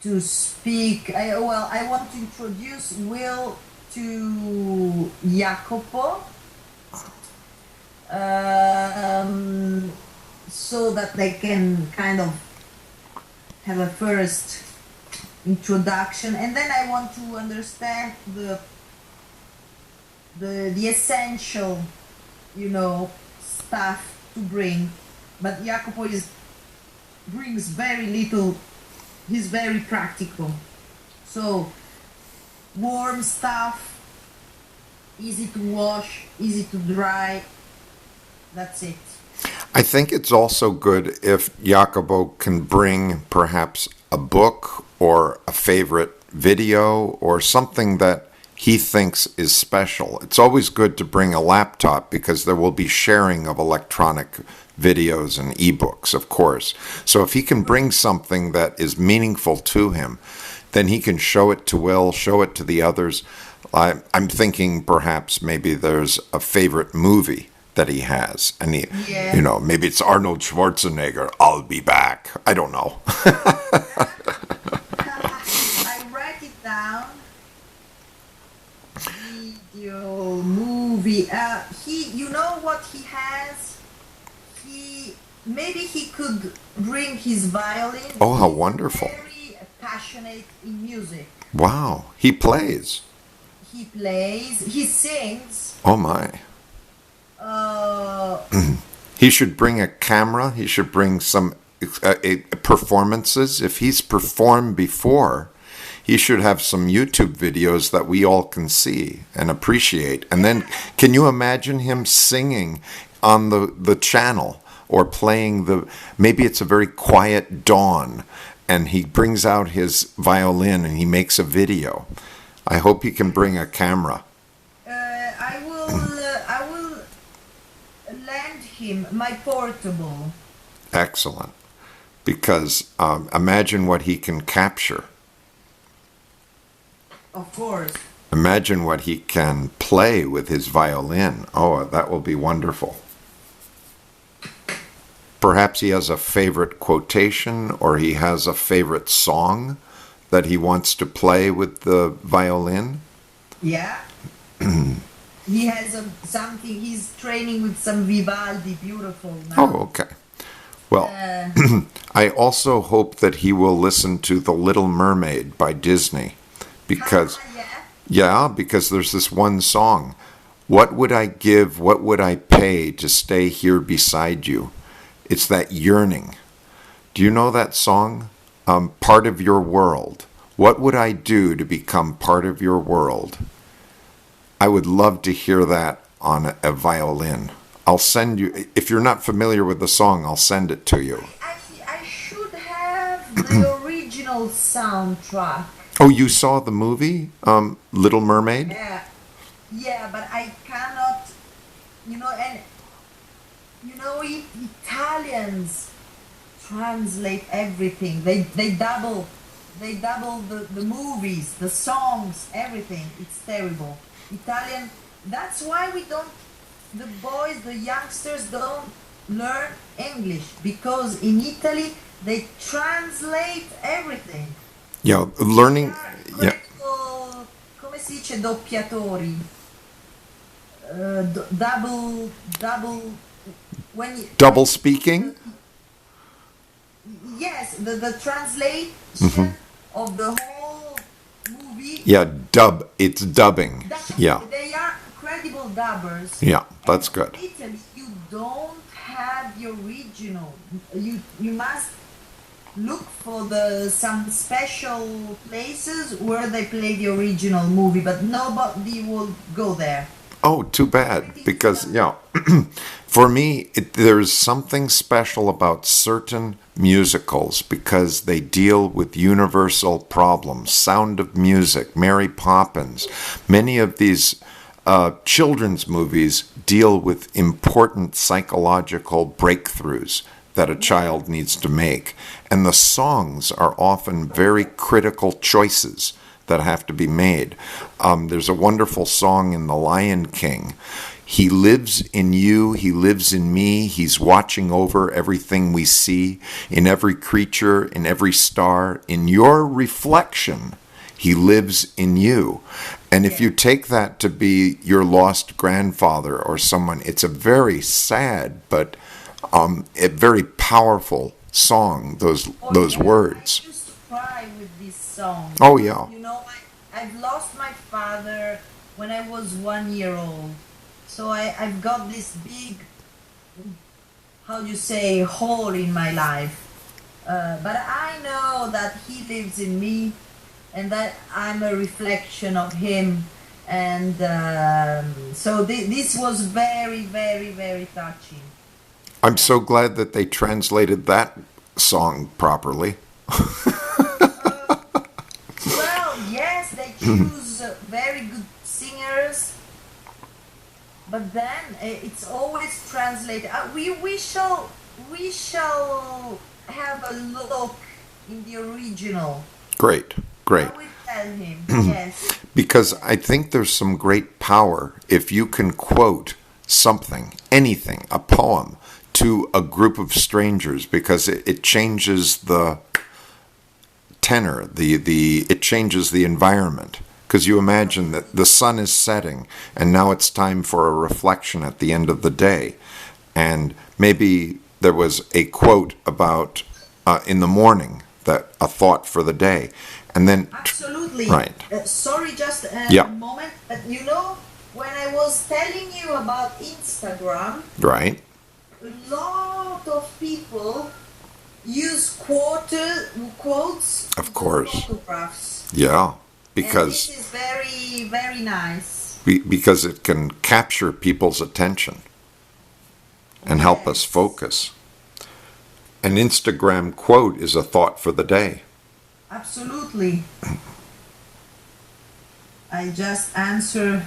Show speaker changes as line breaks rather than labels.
to speak. I want to introduce Will to Jacopo, um, so that they can kind of have a first introduction, and then I want to understand the essential, stuff to bring. But Jacopo brings very little. He's very practical. So warm stuff, easy to wash, easy to dry. That's it.
I think it's also good if Jacobo can bring perhaps a book or a favorite video or something that he thinks is special. It's always good to bring a laptop because there will be sharing of electronic videos and ebooks, of course. So if he can bring something that is meaningful to him, then he can show it to Will, show it to the others. I'm thinking perhaps maybe there's a favorite movie that he has, and
Yeah.
maybe it's Arnold Schwarzenegger. I'll be back. I don't know.
I write it down. Video, movie. You know what he has? Maybe he could bring his violin.
Oh, how
He's
wonderful.
very passionate in music.
Wow, he plays.
He plays, he sings.
Oh my.
Uh,
He should bring a camera. He should bring some performances. If he's performed before, he should have some YouTube videos that we all can see and appreciate. And then, can you imagine him singing on the channel or playing maybe it's a very quiet dawn and he brings out his violin and he makes a video. I hope he can bring a camera.
I will lend him my portable.
Excellent. Because imagine what he can capture.
Of course.
Imagine what he can play with his violin. Oh, that will be wonderful. Perhaps he has a favorite quotation or he has a favorite song that he wants to play with the violin.
Yeah. He has something. He's training with some Vivaldi. Beautiful now.
Oh, okay. Well, I also hope that he will listen to The Little Mermaid by Disney because, because there's this one song. What would I give, what would I pay to stay here beside you? It's that yearning. Do you know that song? Part of your world. What would I do to become part of your world? I would love to hear that on a violin. I'll send you, if you're not familiar with the song, I'll send it to you.
I should have the original soundtrack.
Oh, you saw the movie, Little Mermaid?
Yeah, but I cannot, and Italians translate everything. They double the movies, the songs, everything. It's terrible. Italian. That's why the youngsters don't learn English, because in Italy they translate everything.
Yeah, learning. Yeah.
Come si dice doppiatori? Double. When you,
Double speaking?
Yes, the translation of the whole movie.
Yeah, it's dubbing. Yeah.
They are credible dubbers.
Yeah, that's good.
In Italy, you don't have the original. You must look for some special places where they play the original movie, but nobody will go there.
Oh, too bad. Because, for me, there's something special about certain musicals because they deal with universal problems. Sound of Music, Mary Poppins. Many of these children's movies deal with important psychological breakthroughs that a child needs to make. And the songs are often very critical choices that have to be made. There's a wonderful song in The Lion King. He lives in you, he lives in me, he's watching over everything we see, in every creature, in every star, in your reflection, he lives in you. And if you take that to be your lost grandfather or someone, it's a very sad but a very powerful song, those words.
I used to cry with this song.
Oh, yeah.
You know, I've lost my father when I was 1 year old. So I've got this big, how do you say, hole in my life. But I know that he lives in me and that I'm a reflection of him. And so this was very, very, very touching.
I'm so glad that they translated that song properly.
Well, yes, they choose very good singers. But then it's always translated. We shall have a look in the original.
Great.
I will tell him. Yes.
Because I think there's some great power if you can quote something, anything, a poem, to a group of strangers, because it changes the tenor, it changes the environment. Because you imagine that the sun is setting, and now it's time for a reflection at the end of the day. And maybe there was a quote about in the morning, that a thought for the day. And then
absolutely
right.
Sorry, just a moment. But you know, when I was telling you about Instagram,
right,
a lot of people use quotes,
of course,
photographs.
Yeah,
And
because
this is very, very nice.
because it can capture people's attention and help us focus. An Instagram quote is a thought for the day.
Absolutely. I just answer